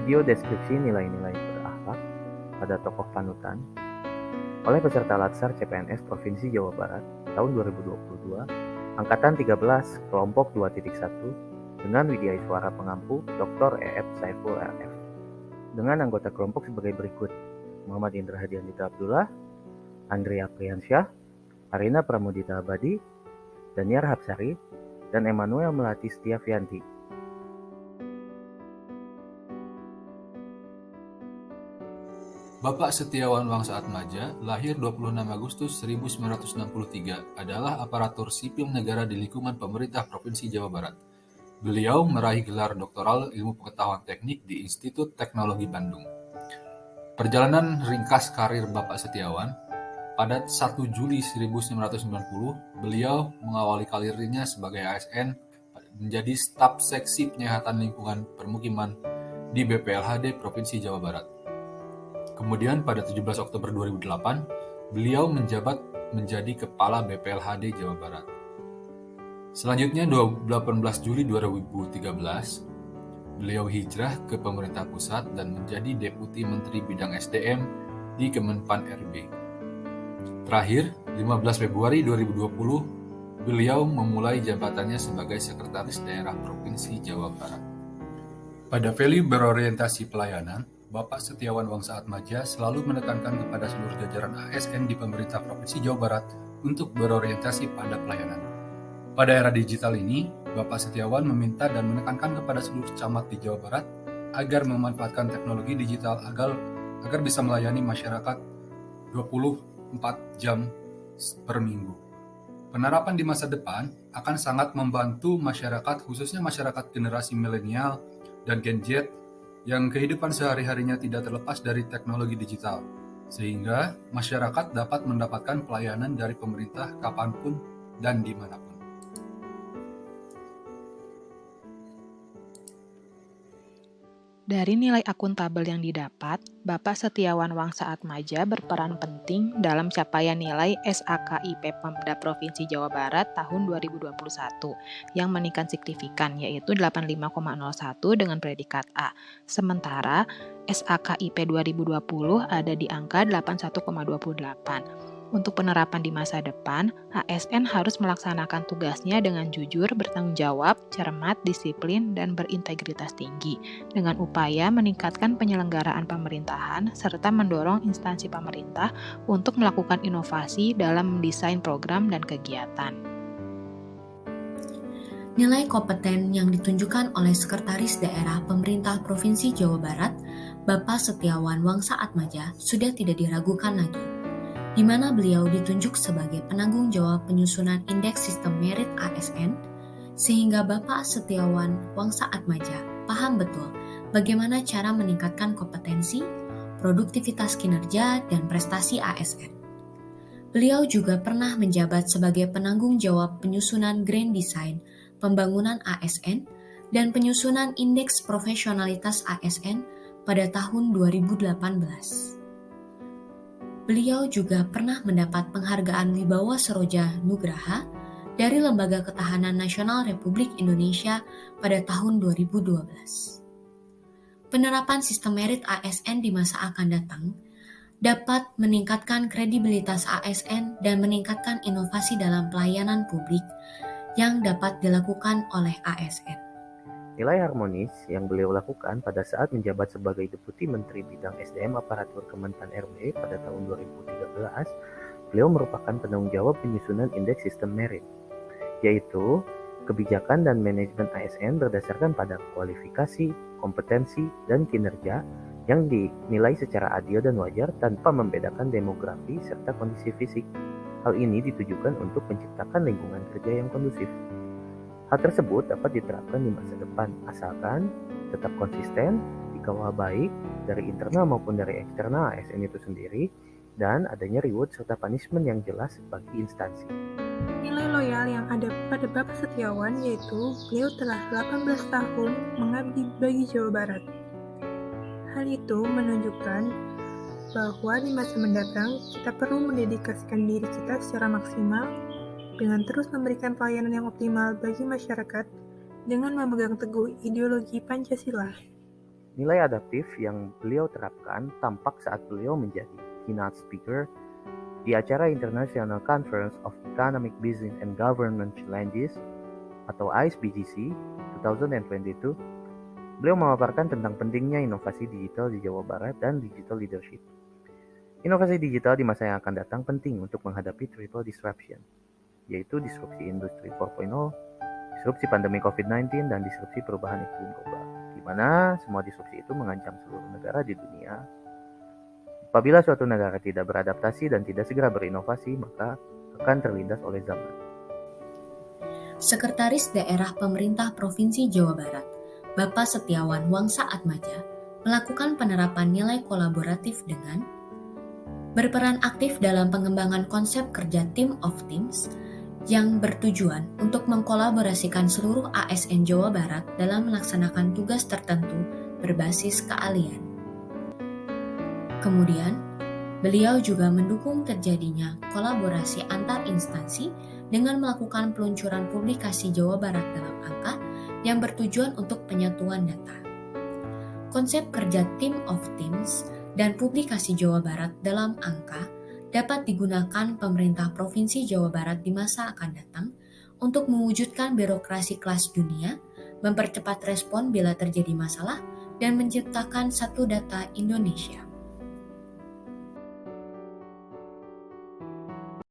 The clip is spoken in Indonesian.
Video deskripsi nilai-nilai berakhlak pada tokoh panutan oleh peserta Latsar CPNS Provinsi Jawa Barat tahun 2022, Angkatan 13, Kelompok 2.1, dengan Widya Iswara Pengampu, Dr. E.F. Saiful RF. Dengan anggota kelompok sebagai berikut: Muhammad Indra Hadiandita Abdullah, Andrea Priyansyah, Arina Pramudita Abadi, Daniar Hapsari, dan Emmanuel Melati Setiavianti. Bapak Setiawan Wangsa-Atmaja, lahir 26 Agustus 1963, adalah aparatur sipil negara di lingkungan pemerintah Provinsi Jawa Barat. Beliau meraih gelar doktoral ilmu pengetahuan teknik di Institut Teknologi Bandung. Perjalanan ringkas karir Bapak Setiawan, pada 1 Juli 1990, beliau mengawali karirnya sebagai ASN menjadi staf seksi penyehatan lingkungan permukiman di BPLHD Provinsi Jawa Barat. Kemudian pada 17 Oktober 2008, beliau menjabat menjadi Kepala BPLHD Jawa Barat. Selanjutnya 18 Juli 2013, beliau hijrah ke pemerintah pusat dan menjadi Deputi Menteri Bidang SDM di Kemenpan RB. Terakhir, 15 Februari 2020, beliau memulai jabatannya sebagai Sekretaris Daerah Provinsi Jawa Barat. Pada value berorientasi pelayanan, Bapak Setiawan Wangsa-Atmaja selalu menekankan kepada seluruh jajaran ASN di pemerintah Provinsi Jawa Barat untuk berorientasi pada pelayanan. Pada era digital ini, Bapak Setiawan meminta dan menekankan kepada seluruh camat di Jawa Barat agar memanfaatkan teknologi digital agar bisa melayani masyarakat 24 jam per minggu. Penerapan di masa depan akan sangat membantu masyarakat, khususnya masyarakat generasi milenial dan Gen Z yang kehidupan sehari-harinya tidak terlepas dari teknologi digital, sehingga masyarakat dapat mendapatkan pelayanan dari pemerintah kapanpun dan dimanapun. Dari nilai akuntabel yang didapat, Bapak Setiawan Wangsa-Atmaja berperan penting dalam capaian nilai SAKIP Pemda Provinsi Jawa Barat tahun 2021 yang meningkat signifikan, yaitu 85,01 dengan predikat A. Sementara SAKIP 2020 ada di angka 81,28. Untuk penerapan di masa depan, ASN harus melaksanakan tugasnya dengan jujur, bertanggung jawab, cermat, disiplin, dan berintegritas tinggi, dengan upaya meningkatkan penyelenggaraan pemerintahan serta mendorong instansi pemerintah untuk melakukan inovasi dalam mendesain program dan kegiatan. Nilai kompeten yang ditunjukkan oleh Sekretaris Daerah Pemerintah Provinsi Jawa Barat, Bapak Setiawan Wangsa-Atmaja, sudah tidak diragukan lagi, di mana beliau ditunjuk sebagai penanggung jawab penyusunan Indeks Sistem Merit ASN, sehingga Bapak Setiawan Wangsa-Atmaja paham betul bagaimana cara meningkatkan kompetensi, produktivitas kinerja, dan prestasi ASN. Beliau juga pernah menjabat sebagai penanggung jawab penyusunan Grand Design Pembangunan ASN dan penyusunan Indeks Profesionalitas ASN pada tahun 2018. Beliau juga pernah mendapat penghargaan Wibawa Seroja Nugraha dari Lembaga Ketahanan Nasional Republik Indonesia pada tahun 2012. Penerapan sistem merit ASN di masa akan datang dapat meningkatkan kredibilitas ASN dan meningkatkan inovasi dalam pelayanan publik yang dapat dilakukan oleh ASN. Nilai harmonis yang beliau lakukan pada saat menjabat sebagai Deputi Menteri Bidang SDM Aparatur Kemenpan RB pada tahun 2013, beliau merupakan penanggung jawab penyusunan Indeks Sistem Merit, yaitu kebijakan dan manajemen ASN berdasarkan pada kualifikasi, kompetensi, dan kinerja yang dinilai secara adil dan wajar tanpa membedakan demografi serta kondisi fisik. Hal ini ditujukan untuk menciptakan lingkungan kerja yang kondusif. Hal tersebut dapat diterapkan di masa depan, asalkan tetap konsisten, dikawal baik dari internal maupun dari eksternal ASN itu sendiri, dan adanya reward serta punishment yang jelas bagi instansi. Nilai loyal yang ada pada Bapak Setiawan yaitu beliau telah 18 tahun mengabdi bagi Jawa Barat. Hal itu menunjukkan bahwa di masa mendatang kita perlu mendedikasikan diri kita secara maksimal dengan terus memberikan pelayanan yang optimal bagi masyarakat dengan memegang teguh ideologi Pancasila. Nilai adaptif yang beliau terapkan tampak saat beliau menjadi keynote speaker di acara International Conference of Economic Business and Government Challenges atau ISBGC 2022. Beliau memaparkan tentang pentingnya inovasi digital di Jawa Barat dan digital leadership. Inovasi digital di masa yang akan datang penting untuk menghadapi triple disruption, yaitu disrupsi industri 4.0, disrupsi pandemi COVID-19, dan disrupsi perubahan iklim global, di mana semua disrupsi itu mengancam seluruh negara di dunia. Apabila suatu negara tidak beradaptasi dan tidak segera berinovasi, maka akan terlindas oleh zaman. Sekretaris Daerah Pemerintah Provinsi Jawa Barat, Bapak Setiawan Wangsa Atmaja, melakukan penerapan nilai kolaboratif dengan berperan aktif dalam pengembangan konsep kerja Team of Teams yang bertujuan untuk mengkolaborasikan seluruh ASN Jawa Barat dalam melaksanakan tugas tertentu berbasis keahlian. Kemudian, beliau juga mendukung terjadinya kolaborasi antar instansi dengan melakukan peluncuran publikasi Jawa Barat dalam angka yang bertujuan untuk penyatuan data. Konsep kerja Team of Teams dan publikasi Jawa Barat dalam angka dapat digunakan pemerintah Provinsi Jawa Barat di masa akan datang untuk mewujudkan birokrasi kelas dunia, mempercepat respon bila terjadi masalah, dan menciptakan satu data Indonesia.